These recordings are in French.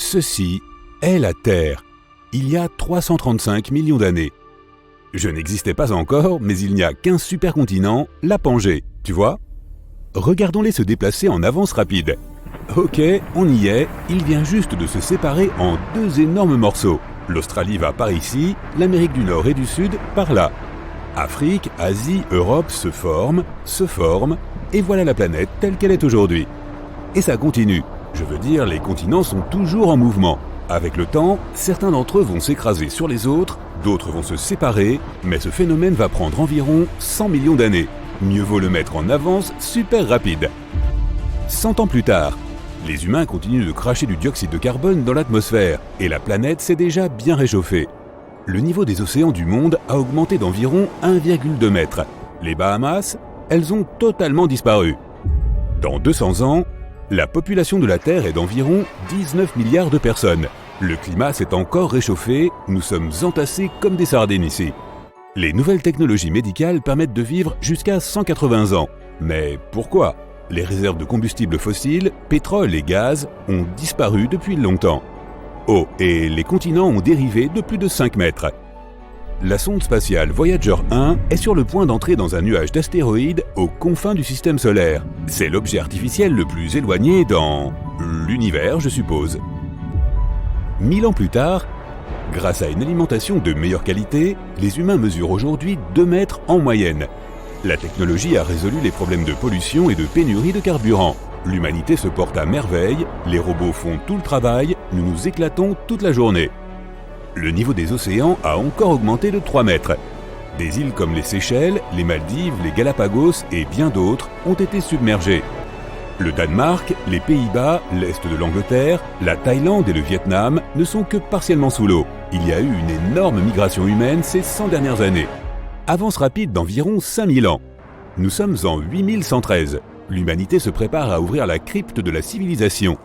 Ceci est la Terre, il y a 335 millions d'années. Je n'existais pas encore, mais il n'y a qu'un supercontinent, la Pangée, tu vois? Regardons-les se déplacer en avance rapide. Ok, on y est, il vient juste de se séparer en deux énormes morceaux. L'Australie va par ici, l'Amérique du Nord et du Sud par là. Afrique, Asie, Europe se forment, et voilà la planète telle qu'elle est aujourd'hui. Et ça continue, je veux dire, les continents sont toujours en mouvement. Avec le temps, certains d'entre eux vont s'écraser sur les autres, d'autres vont se séparer, mais ce phénomène va prendre environ 100 millions d'années. Mieux vaut le mettre en avance super rapide. 100 ans plus tard, les humains continuent de cracher du dioxyde de carbone dans l'atmosphère et la planète s'est déjà bien réchauffée. Le niveau des océans du monde a augmenté d'environ 1,2 mètre. Les Bahamas, elles ont totalement disparu. Dans 200 ans, la population de la Terre est d'environ 19 milliards de personnes. Le climat s'est encore réchauffé, nous sommes entassés comme des sardines ici. Les nouvelles technologies médicales permettent de vivre jusqu'à 180 ans. Mais pourquoi ? Les réserves de combustibles fossiles, pétrole et gaz, ont disparu depuis longtemps. Oh, et les continents ont dérivé de plus de 5 mètres. La sonde spatiale Voyager 1 est sur le point d'entrer dans un nuage d'astéroïdes aux confins du système solaire. C'est l'objet artificiel le plus éloigné dans l'univers, je suppose. 1000 ans plus tard, grâce à une alimentation de meilleure qualité, les humains mesurent aujourd'hui 2 mètres en moyenne. La technologie a résolu les problèmes de pollution et de pénurie de carburant. L'humanité se porte à merveille, les robots font tout le travail, nous nous éclatons toute la journée. Le niveau des océans a encore augmenté de 3 mètres. Des îles comme les Seychelles, les Maldives, les Galapagos et bien d'autres ont été submergées. Le Danemark, les Pays-Bas, l'Est de l'Angleterre, la Thaïlande et le Vietnam ne sont que partiellement sous l'eau. Il y a eu une énorme migration humaine ces 100 dernières années. Avance rapide d'environ 5000 ans. Nous sommes en 8113. L'humanité se prépare à ouvrir la crypte de la civilisation.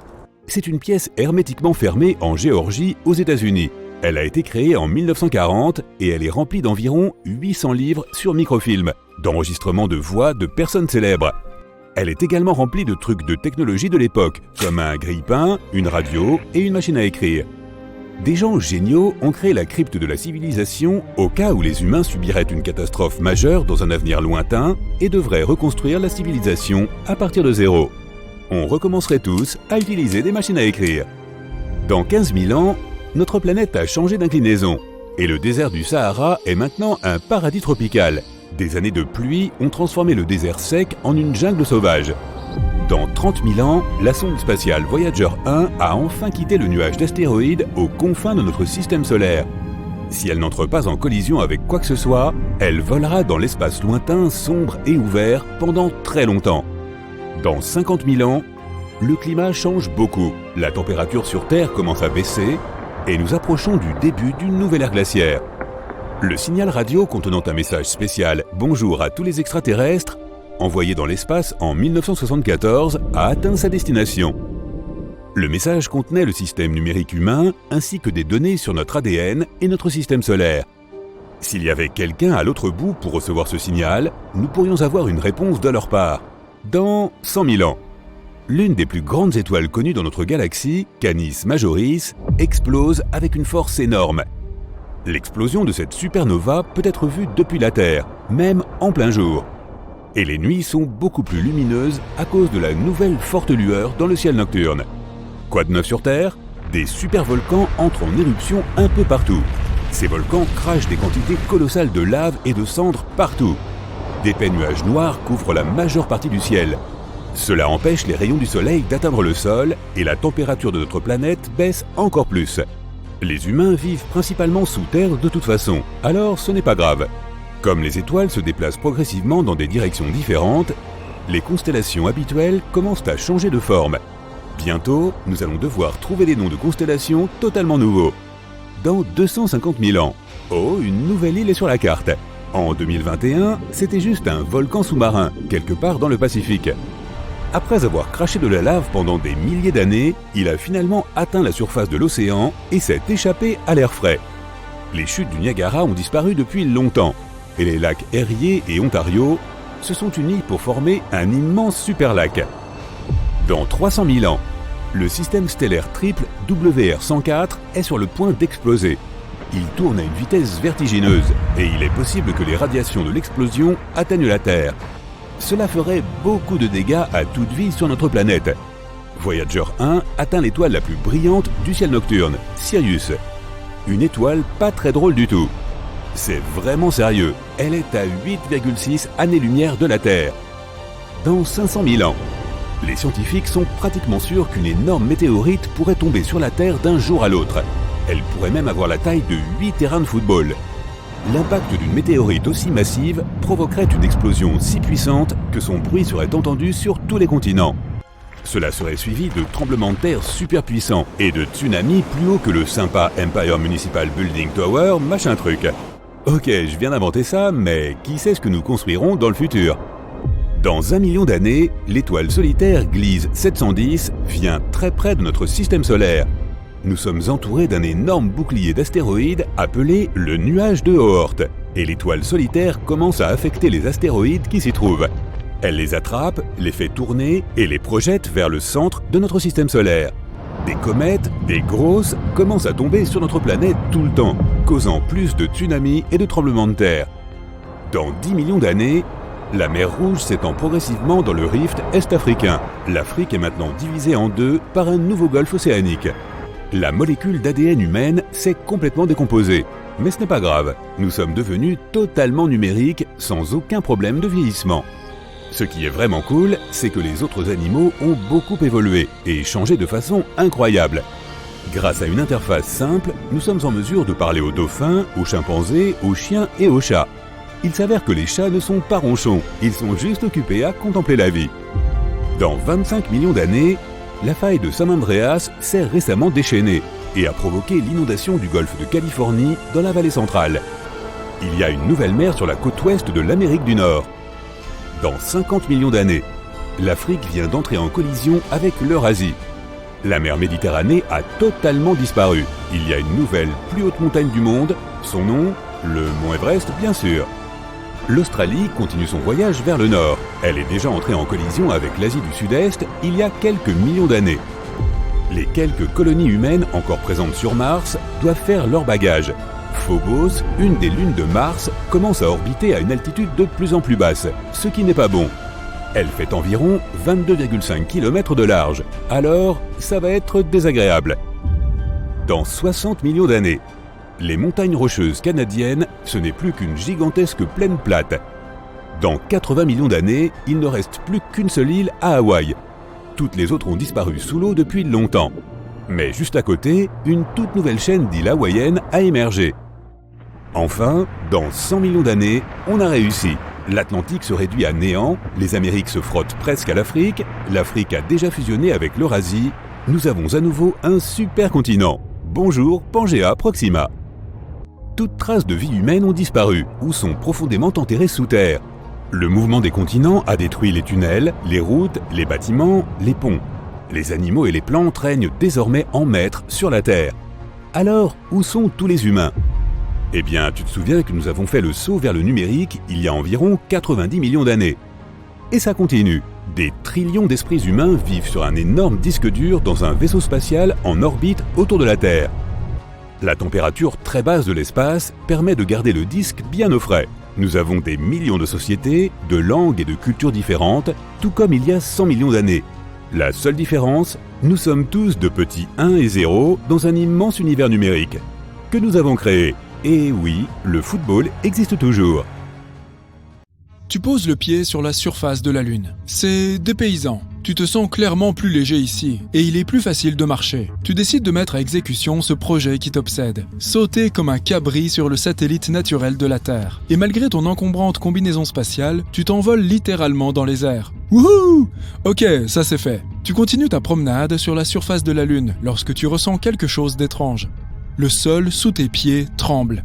C'est une pièce hermétiquement fermée en Géorgie, aux États-Unis. Elle a été créée en 1940 et elle est remplie d'environ 800 livres sur microfilm, d'enregistrements de voix de personnes célèbres. Elle est également remplie de trucs de technologie de l'époque, comme un grille-pain, une radio et une machine à écrire. Des gens géniaux ont créé la crypte de la civilisation au cas où les humains subiraient une catastrophe majeure dans un avenir lointain et devraient reconstruire la civilisation à partir de zéro. On recommencerait tous à utiliser des machines à écrire. Dans 15 000 ans, notre planète a changé d'inclinaison et le désert du Sahara est maintenant un paradis tropical. Des années de pluie ont transformé le désert sec en une jungle sauvage. Dans 30 000 ans, la sonde spatiale Voyager 1 a enfin quitté le nuage d'astéroïdes aux confins de notre système solaire. Si elle n'entre pas en collision avec quoi que ce soit, elle volera dans l'espace lointain, sombre et ouvert pendant très longtemps. Dans 50 000 ans, le climat change beaucoup. La température sur Terre commence à baisser et nous approchons du début d'une nouvelle ère glaciaire. Le signal radio contenant un message spécial « Bonjour à tous les extraterrestres » envoyé dans l'espace en 1974, a atteint sa destination. Le message contenait le système numérique humain ainsi que des données sur notre ADN et notre système solaire. S'il y avait quelqu'un à l'autre bout pour recevoir ce signal, nous pourrions avoir une réponse de leur part. Dans 100 000 ans, l'une des plus grandes étoiles connues dans notre galaxie, Canis Majoris, explose avec une force énorme. L'explosion de cette supernova peut être vue depuis la Terre, même en plein jour. Et les nuits sont beaucoup plus lumineuses à cause de la nouvelle forte lueur dans le ciel nocturne. Quoi de neuf sur Terre ? Des supervolcans entrent en éruption un peu partout. Ces volcans crachent des quantités colossales de lave et de cendres partout. D'épais nuages noirs couvrent la majeure partie du ciel. Cela empêche les rayons du soleil d'atteindre le sol et la température de notre planète baisse encore plus. Les humains vivent principalement sous terre de toute façon, alors ce n'est pas grave. Comme les étoiles se déplacent progressivement dans des directions différentes, les constellations habituelles commencent à changer de forme. Bientôt, nous allons devoir trouver des noms de constellations totalement nouveaux. Dans 250 000 ans, oh, une nouvelle île est sur la carte. En 2021, c'était juste un volcan sous-marin, quelque part dans le Pacifique. Après avoir craché de la lave pendant des milliers d'années, il a finalement atteint la surface de l'océan et s'est échappé à l'air frais. Les chutes du Niagara ont disparu depuis longtemps. Et les lacs Erie et Ontario se sont unis pour former un immense superlac. Dans 300 000 ans, Le système stellaire triple WR104 est sur le point d'exploser. Il tourne à une vitesse vertigineuse et il est possible que les radiations de l'explosion atteignent la Terre. Cela ferait beaucoup de dégâts à toute vie sur notre planète. Voyager 1 atteint l'étoile la plus brillante du ciel nocturne, Sirius. Une étoile pas très drôle du tout. C'est vraiment sérieux, elle est à 8,6 années-lumière de la Terre. Dans 500 000 ans, les scientifiques sont pratiquement sûrs qu'une énorme météorite pourrait tomber sur la Terre d'un jour à l'autre. Elle pourrait même avoir la taille de 8 terrains de football. L'impact d'une météorite aussi massive provoquerait une explosion si puissante que son bruit serait entendu sur tous les continents. Cela serait suivi de tremblements de terre super puissants et de tsunamis plus hauts que le sympa Empire Municipal Building Tower, machin truc. Ok, je viens d'inventer ça, mais qui sait ce que nous construirons dans le futur? Dans 1 million d'années, l'étoile solitaire Gliese 710 vient très près de notre système solaire. Nous sommes entourés d'un énorme bouclier d'astéroïdes appelé le nuage de Oort, et l'étoile solitaire commence à affecter les astéroïdes qui s'y trouvent. Elle les attrape, les fait tourner et les projette vers le centre de notre système solaire. Des comètes, des grosses, commencent à tomber sur notre planète tout le temps, causant plus de tsunamis et de tremblements de terre. Dans 10 millions d'années, la mer Rouge s'étend progressivement dans le rift est-africain. L'Afrique est maintenant divisée en deux par un nouveau golfe océanique. La molécule d'ADN humaine s'est complètement décomposée. Mais ce n'est pas grave, nous sommes devenus totalement numériques sans aucun problème de vieillissement. Ce qui est vraiment cool, c'est que les autres animaux ont beaucoup évolué et changé de façon incroyable. Grâce à une interface simple, nous sommes en mesure de parler aux dauphins, aux chimpanzés, aux chiens et aux chats. Il s'avère que les chats ne sont pas ronchons, ils sont juste occupés à contempler la vie. Dans 25 millions d'années, la faille de San Andreas s'est récemment déchaînée et a provoqué l'inondation du golfe de Californie dans la vallée centrale. Il y a une nouvelle mer sur la côte ouest de l'Amérique du Nord. Dans 50 millions d'années, l'Afrique vient d'entrer en collision avec l'Eurasie. La mer Méditerranée a totalement disparu. Il y a une nouvelle, plus haute montagne du monde, son nom, le mont Everest bien sûr. L'Australie continue son voyage vers le nord. Elle est déjà entrée en collision avec l'Asie du Sud-Est il y a quelques millions d'années. Les quelques colonies humaines encore présentes sur Mars doivent faire leur bagage. Phobos, une des lunes de Mars, commence à orbiter à une altitude de plus en plus basse, ce qui n'est pas bon. Elle fait environ 22,5 km de large, alors ça va être désagréable. Dans 60 millions d'années, les montagnes rocheuses canadiennes, ce n'est plus qu'une gigantesque plaine plate. Dans 80 millions d'années, il ne reste plus qu'une seule île à Hawaï. Toutes les autres ont disparu sous l'eau depuis longtemps. Mais juste à côté, une toute nouvelle chaîne d'îles hawaïennes a émergé. Enfin, dans 100 millions d'années, on a réussi. L'Atlantique se réduit à néant, les Amériques se frottent presque à l'Afrique a déjà fusionné avec l'Eurasie. Nous avons à nouveau un super continent. Bonjour, Pangea Proxima. Toutes traces de vie humaine ont disparu ou sont profondément enterrées sous terre. Le mouvement des continents a détruit les tunnels, les routes, les bâtiments, les ponts. Les animaux et les plantes règnent désormais en maîtres sur la Terre. Alors, où sont tous les humains? Eh bien, tu te souviens que nous avons fait le saut vers le numérique il y a environ 90 millions d'années. Et ça continue. Des trillions d'esprits humains vivent sur un énorme disque dur dans un vaisseau spatial en orbite autour de la Terre. La température très basse de l'espace permet de garder le disque bien au frais. Nous avons des millions de sociétés, de langues et de cultures différentes, tout comme il y a 100 millions d'années. La seule différence, nous sommes tous de petits 1 et 0 dans un immense univers numérique que nous avons créé. Et oui, le football existe toujours. Tu poses le pied sur la surface de la Lune. C'est dépaysant. Tu te sens clairement plus léger ici, et il est plus facile de marcher. Tu décides de mettre à exécution ce projet qui t'obsède. Sauter comme un cabri sur le satellite naturel de la Terre. Et malgré ton encombrante combinaison spatiale, tu t'envoles littéralement dans les airs. Wouhou! Ok, ça c'est fait. Tu continues ta promenade sur la surface de la Lune lorsque tu ressens quelque chose d'étrange. Le sol sous tes pieds tremble.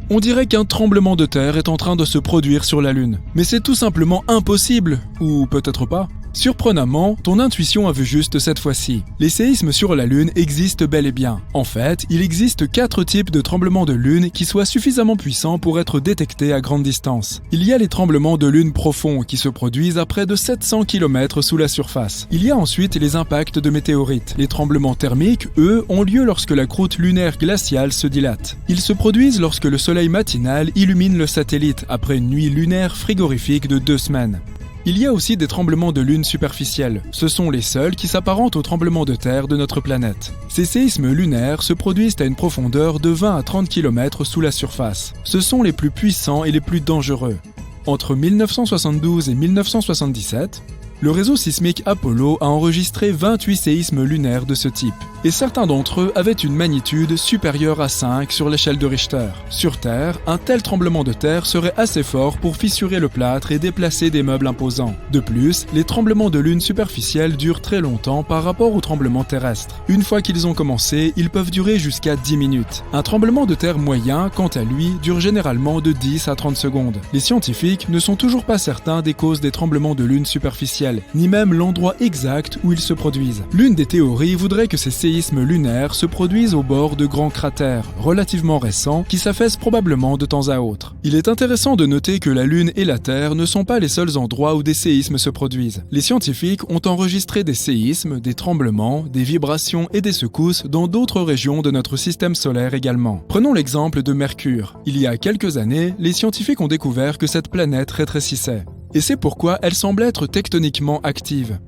On dirait qu'un tremblement de terre est en train de se produire sur la Lune. Mais c'est tout simplement impossible, ou peut-être pas. Surprenamment, ton intuition a vu juste cette fois-ci. Les séismes sur la Lune existent bel et bien. En fait, il existe 4 types de tremblements de Lune qui soient suffisamment puissants pour être détectés à grande distance. Il y a les tremblements de Lune profonds qui se produisent à près de 700 km sous la surface. Il y a ensuite les impacts de météorites. Les tremblements thermiques, eux, ont lieu lorsque la croûte lunaire glaciale se dilate. Ils se produisent lorsque le soleil matinal illumine le satellite après une nuit lunaire frigorifique de 2 semaines. Il y a aussi des tremblements de lune superficiels. Ce sont les seuls qui s'apparentent aux tremblements de terre de notre planète. Ces séismes lunaires se produisent à une profondeur de 20 à 30 km sous la surface. Ce sont les plus puissants et les plus dangereux. Entre 1972 et 1977, le réseau sismique Apollo a enregistré 28 séismes lunaires de ce type, et certains d'entre eux avaient une magnitude supérieure à 5 sur l'échelle de Richter. Sur Terre, un tel tremblement de terre serait assez fort pour fissurer le plâtre et déplacer des meubles imposants. De plus, les tremblements de lune superficiels durent très longtemps par rapport aux tremblements terrestres. Une fois qu'ils ont commencé, ils peuvent durer jusqu'à 10 minutes. Un tremblement de terre moyen, quant à lui, dure généralement de 10 à 30 secondes. Les scientifiques ne sont toujours pas certains des causes des tremblements de lune superficiels, ni même l'endroit exact où ils se produisent. L'une des théories voudrait que ces séismes lunaires se produisent au bord de grands cratères, relativement récents, qui s'affaissent probablement de temps à autre. Il est intéressant de noter que la Lune et la Terre ne sont pas les seuls endroits où des séismes se produisent. Les scientifiques ont enregistré des séismes, des tremblements, des vibrations et des secousses dans d'autres régions de notre système solaire également. Prenons l'exemple de Mercure. Il y a quelques années, les scientifiques ont découvert que cette planète rétrécissait. Et c'est pourquoi elle semble être tectoniquement active.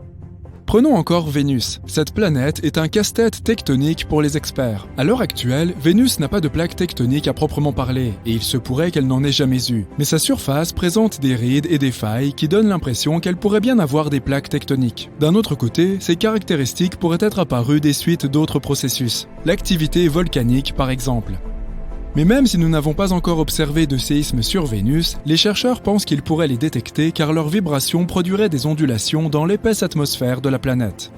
Prenons encore Vénus. Cette planète est un casse-tête tectonique pour les experts. À l'heure actuelle, Vénus n'a pas de plaque tectonique à proprement parler, et il se pourrait qu'elle n'en ait jamais eu. Mais sa surface présente des rides et des failles qui donnent l'impression qu'elle pourrait bien avoir des plaques tectoniques. D'un autre côté, ces caractéristiques pourraient être apparues des suites d'autres processus. L'activité volcanique par exemple. Mais même si nous n'avons pas encore observé de séismes sur Vénus, les chercheurs pensent qu'ils pourraient les détecter car leurs vibrations produiraient des ondulations dans l'épaisse atmosphère de la planète.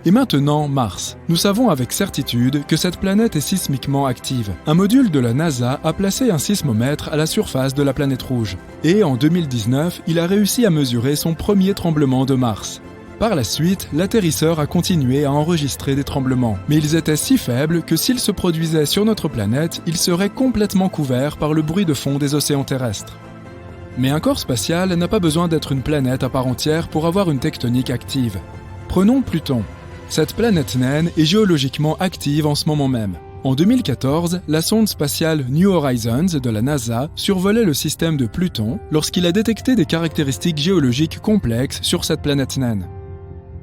Et maintenant, Mars. Nous savons avec certitude que cette planète est sismiquement active. Un module de la NASA a placé un sismomètre à la surface de la planète rouge. Et en 2019, il a réussi à mesurer son premier tremblement de Mars. Par la suite, l'atterrisseur a continué à enregistrer des tremblements, mais ils étaient si faibles que s'ils se produisaient sur notre planète, ils seraient complètement couverts par le bruit de fond des océans terrestres. Mais un corps spatial n'a pas besoin d'être une planète à part entière pour avoir une tectonique active. Prenons Pluton. Cette planète naine est géologiquement active en ce moment même. En 2014, la sonde spatiale New Horizons de la NASA survolait le système de Pluton lorsqu'il a détecté des caractéristiques géologiques complexes sur cette planète naine.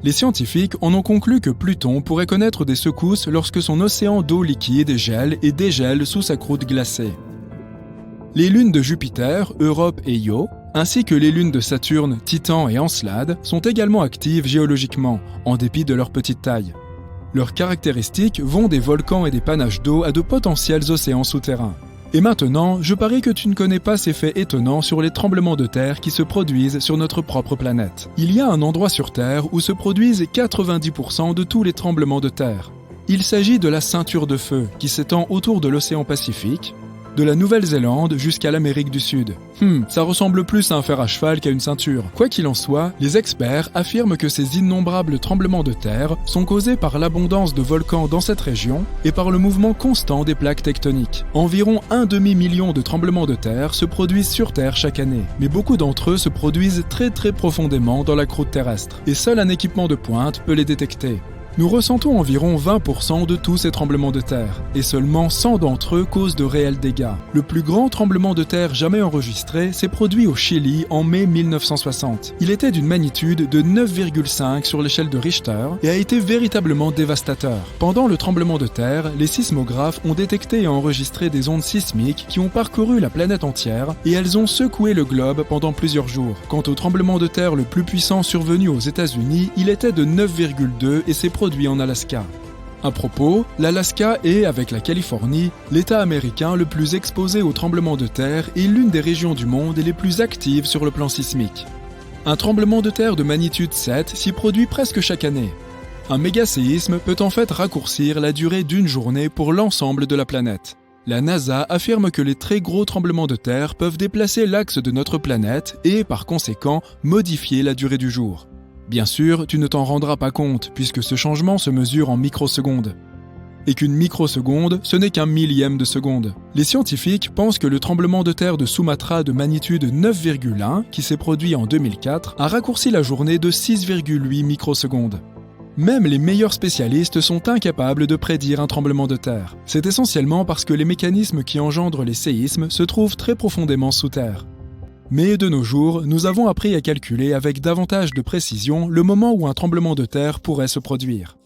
Les scientifiques en ont conclu que Pluton pourrait connaître des secousses lorsque son océan d'eau liquide gèle et dégèle sous sa croûte glacée. Les lunes de Jupiter, Europe et Io, ainsi que les lunes de Saturne, Titan et Encelade, sont également actives géologiquement, en dépit de leur petite taille. Leurs caractéristiques vont des volcans et des panaches d'eau à de potentiels océans souterrains. Et maintenant, je parie que tu ne connais pas ces faits étonnants sur les tremblements de terre qui se produisent sur notre propre planète. Il y a un endroit sur Terre où se produisent 90% de tous les tremblements de terre. Il s'agit de la ceinture de feu qui s'étend autour de l'océan Pacifique, de la Nouvelle-Zélande jusqu'à l'Amérique du Sud. Ça ressemble plus à un fer à cheval qu'à une ceinture. Quoi qu'il en soit, les experts affirment que ces innombrables tremblements de terre sont causés par l'abondance de volcans dans cette région et par le mouvement constant des plaques tectoniques. Environ 1 demi-million de tremblements de terre se produisent sur Terre chaque année, mais beaucoup d'entre eux se produisent très profondément dans la croûte terrestre, et seul un équipement de pointe peut les détecter. Nous ressentons environ 20% de tous ces tremblements de terre, et seulement 100 d'entre eux causent de réels dégâts. Le plus grand tremblement de terre jamais enregistré s'est produit au Chili en mai 1960. Il était d'une magnitude de 9,5 sur l'échelle de Richter et a été véritablement dévastateur. Pendant le tremblement de terre, les sismographes ont détecté et enregistré des ondes sismiques qui ont parcouru la planète entière et elles ont secoué le globe pendant plusieurs jours. Quant au tremblement de terre le plus puissant survenu aux États-Unis, il était de 9,2 et s'est produit en Alaska. À propos, l'Alaska est, avec la Californie, l'État américain le plus exposé aux tremblements de terre et l'une des régions du monde les plus actives sur le plan sismique. Un tremblement de terre de magnitude 7 s'y produit presque chaque année. Un méga-séisme peut en fait raccourcir la durée d'une journée pour l'ensemble de la planète. La NASA affirme que les très gros tremblements de terre peuvent déplacer l'axe de notre planète et, par conséquent, modifier la durée du jour. Bien sûr, tu ne t'en rendras pas compte puisque ce changement se mesure en microsecondes. Et qu'une microseconde, ce n'est qu'un millième de seconde. Les scientifiques pensent que le tremblement de terre de Sumatra de magnitude 9,1, qui s'est produit en 2004, a raccourci la journée de 6,8 microsecondes. Même les meilleurs spécialistes sont incapables de prédire un tremblement de terre. C'est essentiellement parce que les mécanismes qui engendrent les séismes se trouvent très profondément sous terre. Mais de nos jours, nous avons appris à calculer avec davantage de précision le moment où un tremblement de terre pourrait se produire.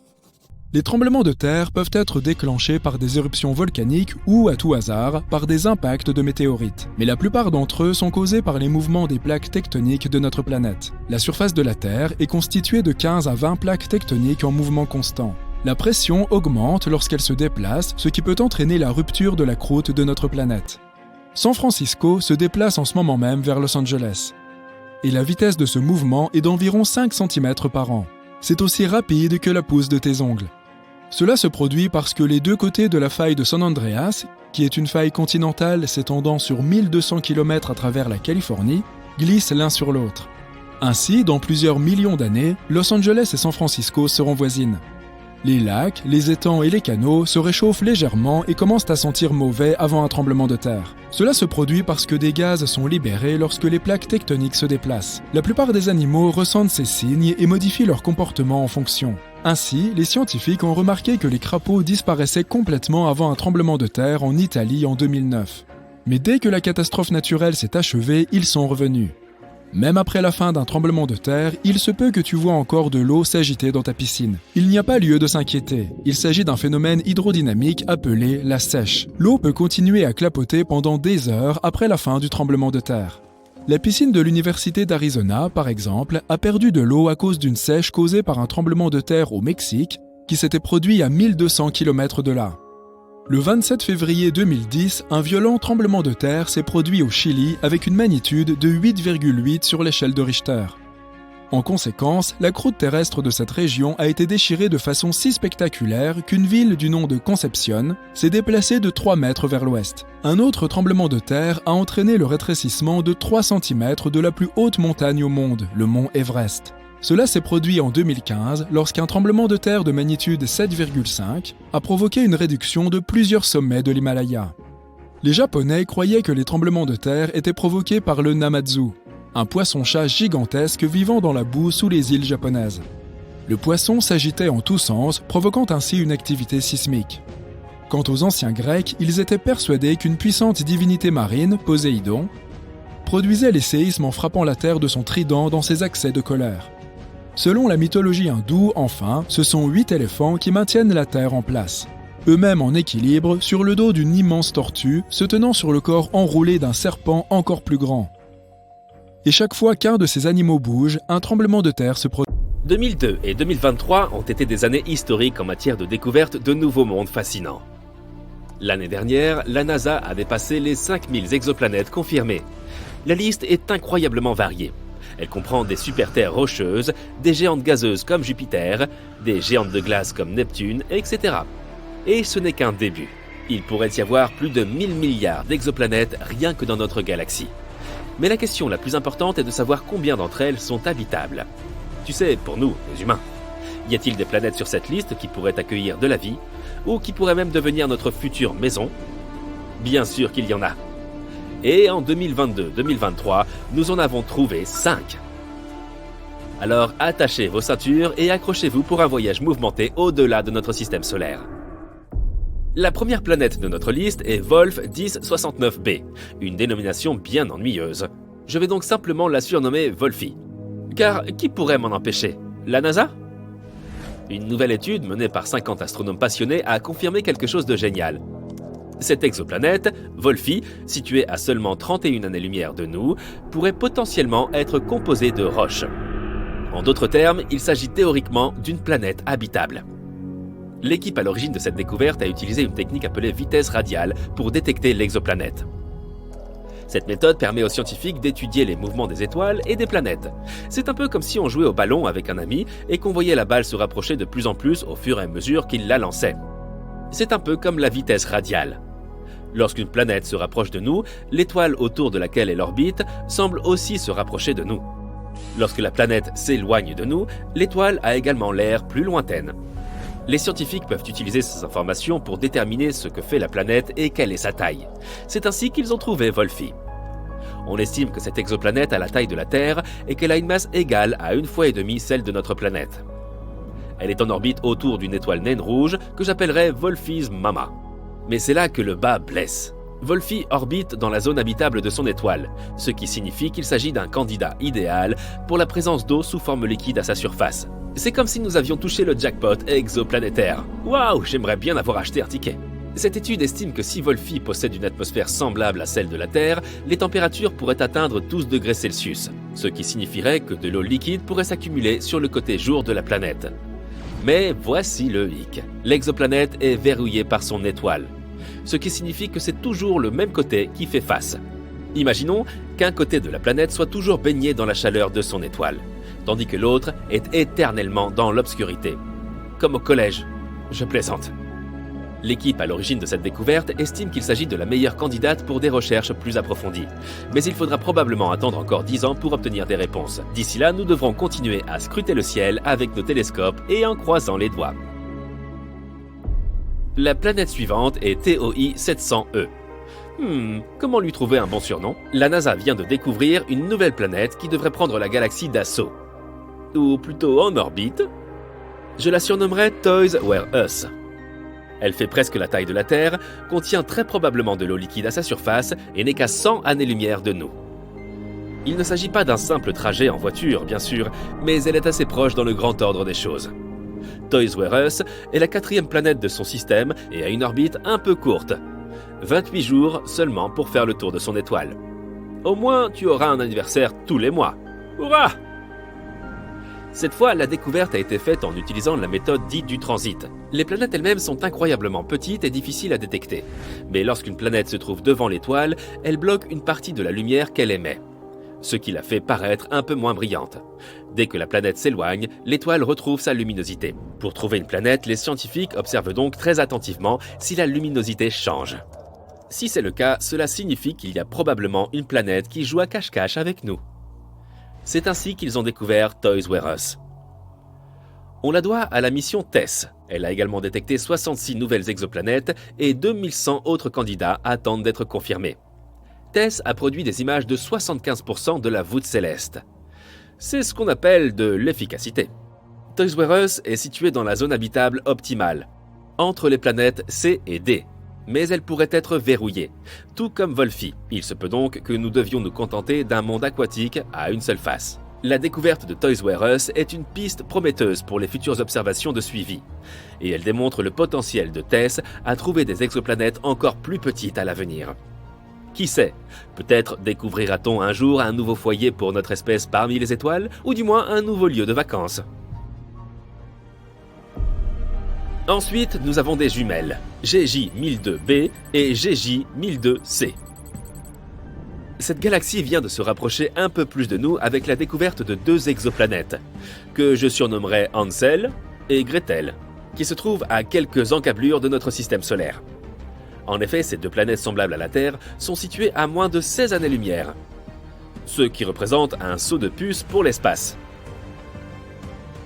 Les tremblements de terre peuvent être déclenchés par des éruptions volcaniques ou, à tout hasard, par des impacts de météorites. Mais la plupart d'entre eux sont causés par les mouvements des plaques tectoniques de notre planète. La surface de la Terre est constituée de 15 à 20 plaques tectoniques en mouvement constant. La pression augmente lorsqu'elle se déplace, ce qui peut entraîner la rupture de la croûte de notre planète. San Francisco se déplace en ce moment même vers Los Angeles. Et la vitesse de ce mouvement est d'environ 5 cm par an. C'est aussi rapide que la pousse de tes ongles. Cela se produit parce que les deux côtés de la faille de San Andreas, qui est une faille continentale s'étendant sur 1200 km à travers la Californie, glissent l'un sur l'autre. Ainsi, dans plusieurs millions d'années, Los Angeles et San Francisco seront voisines. Les lacs, les étangs et les canaux se réchauffent légèrement et commencent à sentir mauvais avant un tremblement de terre. Cela se produit parce que des gaz sont libérés lorsque les plaques tectoniques se déplacent. La plupart des animaux ressentent ces signes et modifient leur comportement en fonction. Ainsi, les scientifiques ont remarqué que les crapauds disparaissaient complètement avant un tremblement de terre en Italie en 2009. Mais dès que la catastrophe naturelle s'est achevée, ils sont revenus. Même après la fin d'un tremblement de terre, il se peut que tu vois encore de l'eau s'agiter dans ta piscine. Il n'y a pas lieu de s'inquiéter. Il s'agit d'un phénomène hydrodynamique appelé la sèche. L'eau peut continuer à clapoter pendant des heures après la fin du tremblement de terre. La piscine de l'Université d'Arizona, par exemple, a perdu de l'eau à cause d'une sèche causée par un tremblement de terre au Mexique qui s'était produit à 1200 km de là. Le 27 février 2010, un violent tremblement de terre s'est produit au Chili avec une magnitude de 8,8 sur l'échelle de Richter. En conséquence, la croûte terrestre de cette région a été déchirée de façon si spectaculaire qu'une ville du nom de Concepción s'est déplacée de 3 mètres vers l'ouest. Un autre tremblement de terre a entraîné le rétrécissement de 3 cm de la plus haute montagne au monde, le mont Everest. Cela s'est produit en 2015 lorsqu'un tremblement de terre de magnitude 7,5 a provoqué une réduction de plusieurs sommets de l'Himalaya. Les Japonais croyaient que les tremblements de terre étaient provoqués par le Namatsu, un poisson-chat gigantesque vivant dans la boue sous les îles japonaises. Le poisson s'agitait en tous sens, provoquant ainsi une activité sismique. Quant aux anciens Grecs, ils étaient persuadés qu'une puissante divinité marine, Poséidon, produisait les séismes en frappant la terre de son trident dans ses accès de colère. Selon la mythologie hindoue, enfin, ce sont 8 éléphants qui maintiennent la terre en place. Eux-mêmes en équilibre sur le dos d'une immense tortue, se tenant sur le corps enroulé d'un serpent encore plus grand. Et chaque fois qu'un de ces animaux bouge, un tremblement de terre se produit. 2002 et 2023 ont été des années historiques en matière de découverte de nouveaux mondes fascinants. L'année dernière, la NASA a dépassé les 5000 exoplanètes confirmées. La liste est incroyablement variée. Elle comprend des super-terres rocheuses, des géantes gazeuses comme Jupiter, des géantes de glace comme Neptune, etc. Et ce n'est qu'un début. Il pourrait y avoir plus de 1000 milliards d'exoplanètes rien que dans notre galaxie. Mais la question la plus importante est de savoir combien d'entre elles sont habitables. Tu sais, pour nous, les humains, y a-t-il des planètes sur cette liste qui pourraient accueillir de la vie, ou qui pourraient même devenir notre future maison? Bien sûr qu'il y en a. Et en 2022-2023, nous en avons trouvé 5. Alors attachez vos ceintures et accrochez-vous pour un voyage mouvementé au-delà de notre système solaire. La première planète de notre liste est Wolf 1069b, une dénomination bien ennuyeuse. Je vais donc simplement la surnommer Wolfie. Car qui pourrait m'en empêcher? La NASA? Une nouvelle étude menée par 50 astronomes passionnés a confirmé quelque chose de génial. Cette exoplanète, Wolfie, située à seulement 31 années-lumière de nous, pourrait potentiellement être composée de roches. En d'autres termes, il s'agit théoriquement d'une planète habitable. L'équipe à l'origine de cette découverte a utilisé une technique appelée vitesse radiale pour détecter l'exoplanète. Cette méthode permet aux scientifiques d'étudier les mouvements des étoiles et des planètes. C'est un peu comme si on jouait au ballon avec un ami et qu'on voyait la balle se rapprocher de plus en plus au fur et à mesure qu'il la lançait. C'est un peu comme la vitesse radiale. Lorsqu'une planète se rapproche de nous, l'étoile autour de laquelle elle orbite semble aussi se rapprocher de nous. Lorsque la planète s'éloigne de nous, l'étoile a également l'air plus lointaine. Les scientifiques peuvent utiliser ces informations pour déterminer ce que fait la planète et quelle est sa taille. C'est ainsi qu'ils ont trouvé Wolfie. On estime que cette exoplanète a la taille de la Terre et qu'elle a une masse égale à 1,5 fois celle de notre planète. Elle est en orbite autour d'une étoile naine rouge que j'appellerais Wolfie's Mama. Mais c'est là que le bas blesse. Wolfie orbite dans la zone habitable de son étoile, ce qui signifie qu'il s'agit d'un candidat idéal pour la présence d'eau sous forme liquide à sa surface. C'est comme si nous avions touché le jackpot exoplanétaire. Waouh, j'aimerais bien avoir acheté un ticket. Cette étude estime que si Wolfie possède une atmosphère semblable à celle de la Terre, les températures pourraient atteindre 12 degrés Celsius, ce qui signifierait que de l'eau liquide pourrait s'accumuler sur le côté jour de la planète. Mais voici le hic. L'exoplanète est verrouillée par son étoile, ce qui signifie que c'est toujours le même côté qui fait face. Imaginons qu'un côté de la planète soit toujours baigné dans la chaleur de son étoile, tandis que l'autre est éternellement dans l'obscurité. Comme au collège, je plaisante. L'équipe à l'origine de cette découverte estime qu'il s'agit de la meilleure candidate pour des recherches plus approfondies. Mais il faudra probablement attendre encore 10 ans pour obtenir des réponses. D'ici là, nous devrons continuer à scruter le ciel avec nos télescopes et en croisant les doigts. La planète suivante est TOI 700e. Comment lui trouver un bon surnom? La NASA vient de découvrir une nouvelle planète qui devrait prendre la galaxie d'assaut. Ou plutôt en orbite. Je la surnommerai Toys Were Us. Elle fait presque la taille de la Terre, contient très probablement de l'eau liquide à sa surface et n'est qu'à 100 années-lumière de nous. Il ne s'agit pas d'un simple trajet en voiture, bien sûr, mais elle est assez proche dans le grand ordre des choses. Toys Were Us est la 4e planète de son système et a une orbite un peu courte. 28 jours seulement pour faire le tour de son étoile. Au moins, tu auras un anniversaire tous les mois. Hurrah! Cette fois, la découverte a été faite en utilisant la méthode dite du transit. Les planètes elles-mêmes sont incroyablement petites et difficiles à détecter. Mais lorsqu'une planète se trouve devant l'étoile, elle bloque une partie de la lumière qu'elle émet, ce qui la fait paraître un peu moins brillante. Dès que la planète s'éloigne, l'étoile retrouve sa luminosité. Pour trouver une planète, les scientifiques observent donc très attentivement si la luminosité change. Si c'est le cas, cela signifie qu'il y a probablement une planète qui joue à cache-cache avec nous. C'est ainsi qu'ils ont découvert Toys Were Us. On la doit à la mission TESS. Elle a également détecté 66 nouvelles exoplanètes et 2100 autres candidats attendent d'être confirmés. TESS a produit des images de 75% de la voûte céleste. C'est ce qu'on appelle de l'efficacité. Toys Were Us est située dans la zone habitable optimale, entre les planètes C et D. Mais elle pourrait être verrouillée, tout comme Wolfie. Il se peut donc que nous devions nous contenter d'un monde aquatique à une seule face. La découverte de Toys Were Us est une piste prometteuse pour les futures observations de suivi. Et elle démontre le potentiel de TESS à trouver des exoplanètes encore plus petites à l'avenir. Qui sait, peut-être découvrira-t-on un jour un nouveau foyer pour notre espèce parmi les étoiles, ou du moins un nouveau lieu de vacances. Ensuite, nous avons des jumelles, GJ1002b et GJ1002c. Cette galaxie vient de se rapprocher un peu plus de nous avec la découverte de 2 exoplanètes, que je surnommerai Hansel et Gretel, qui se trouvent à quelques encablures de notre système solaire. En effet, ces 2 planètes semblables à la Terre sont situées à moins de 16 années-lumière, ce qui représente un saut de puce pour l'espace.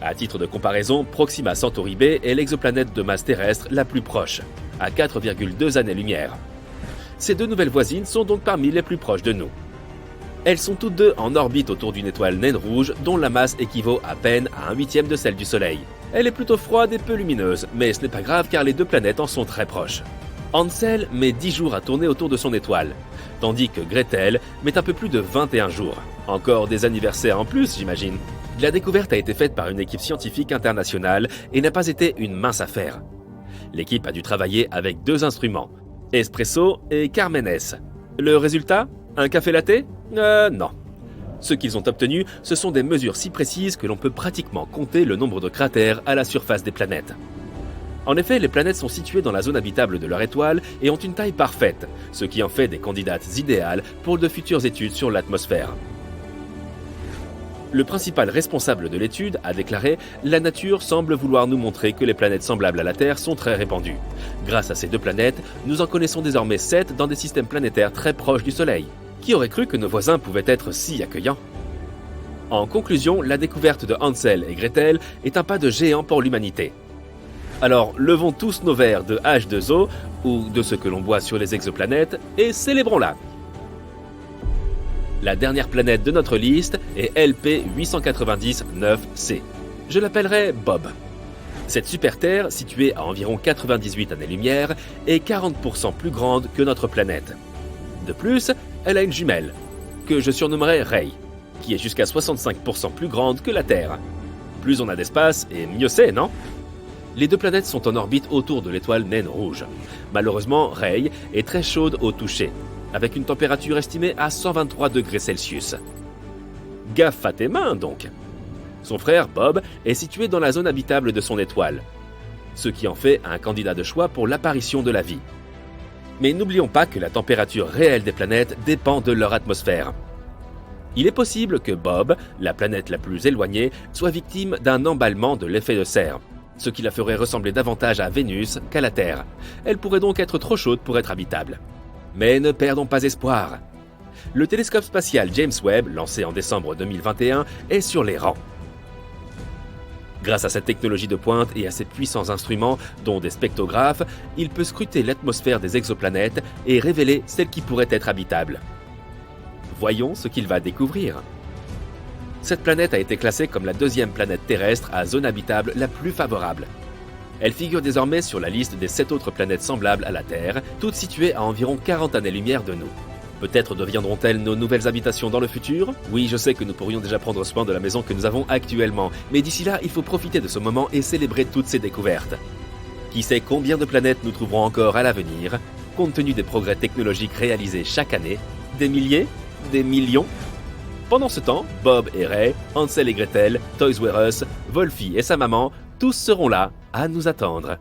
À titre de comparaison, Proxima Centauri B est l'exoplanète de masse terrestre la plus proche, à 4,2 années-lumière. Ces 2 nouvelles voisines sont donc parmi les plus proches de nous. Elles sont toutes 2 en orbite autour d'une étoile naine rouge dont la masse équivaut à peine à 1/8 de celle du Soleil. Elle est plutôt froide et peu lumineuse, mais ce n'est pas grave car les 2 planètes en sont très proches. Hansel met 10 jours à tourner autour de son étoile, tandis que Gretel met un peu plus de 21 jours. Encore des anniversaires en plus, j'imagine. La découverte a été faite par une équipe scientifique internationale et n'a pas été une mince affaire. L'équipe a dû travailler avec 2 instruments, Espresso et Carmenes. Le résultat? Un café latte? Non. Ce qu'ils ont obtenu, ce sont des mesures si précises que l'on peut pratiquement compter le nombre de cratères à la surface des planètes. En effet, les planètes sont situées dans la zone habitable de leur étoile et ont une taille parfaite, ce qui en fait des candidates idéales pour de futures études sur l'atmosphère. Le principal responsable de l'étude a déclaré « La nature semble vouloir nous montrer que les planètes semblables à la Terre sont très répandues. Grâce à ces 2 planètes, nous en connaissons désormais 7 dans des systèmes planétaires très proches du Soleil. Qui aurait cru que nos voisins pouvaient être si accueillants ?» En conclusion, la découverte de Hansel et Gretel est un pas de géant pour l'humanité. Alors, levons tous nos verres de H2O, ou de ce que l'on boit sur les exoplanètes, et célébrons-la. La dernière planète de notre liste est LP-890-9C. Je l'appellerai Bob. Cette super-Terre, située à environ 98 années-lumière, est 40% plus grande que notre planète. De plus, elle a une jumelle, que je surnommerai Ray, qui est jusqu'à 65% plus grande que la Terre. Plus on a d'espace, et mieux c'est, non ? Les deux planètes sont en orbite autour de l'étoile naine rouge. Malheureusement, Ray est très chaude au toucher, avec une température estimée à 123 degrés Celsius. Gaffe à tes mains, donc. Son frère, Bob, est situé dans la zone habitable de son étoile, ce qui en fait un candidat de choix pour l'apparition de la vie. Mais n'oublions pas que la température réelle des planètes dépend de leur atmosphère. Il est possible que Bob, la planète la plus éloignée, soit victime d'un emballement de l'effet de serre, ce qui la ferait ressembler davantage à Vénus qu'à la Terre. Elle pourrait donc être trop chaude pour être habitable. Mais ne perdons pas espoir. Le télescope spatial James Webb, lancé en décembre 2021, est sur les rangs. Grâce à cette technologie de pointe et à ses puissants instruments, dont des spectrographes, il peut scruter l'atmosphère des exoplanètes et révéler celles qui pourraient être habitables. Voyons ce qu'il va découvrir. Cette planète a été classée comme la deuxième planète terrestre à zone habitable la plus favorable. Elle figure désormais sur la liste des 7 autres planètes semblables à la Terre, toutes situées à environ 40 années-lumière de nous. Peut-être deviendront-elles nos nouvelles habitations dans le futur ? Oui, je sais que nous pourrions déjà prendre soin de la maison que nous avons actuellement, mais d'ici là, il faut profiter de ce moment et célébrer toutes ces découvertes. Qui sait combien de planètes nous trouverons encore à l'avenir, compte tenu des progrès technologiques réalisés chaque année, des milliers, des millions ? Pendant ce temps, Bob et Ray, Hansel et Gretel, Toys R Us, Wolfie et sa maman, tous seront là à nous attendre.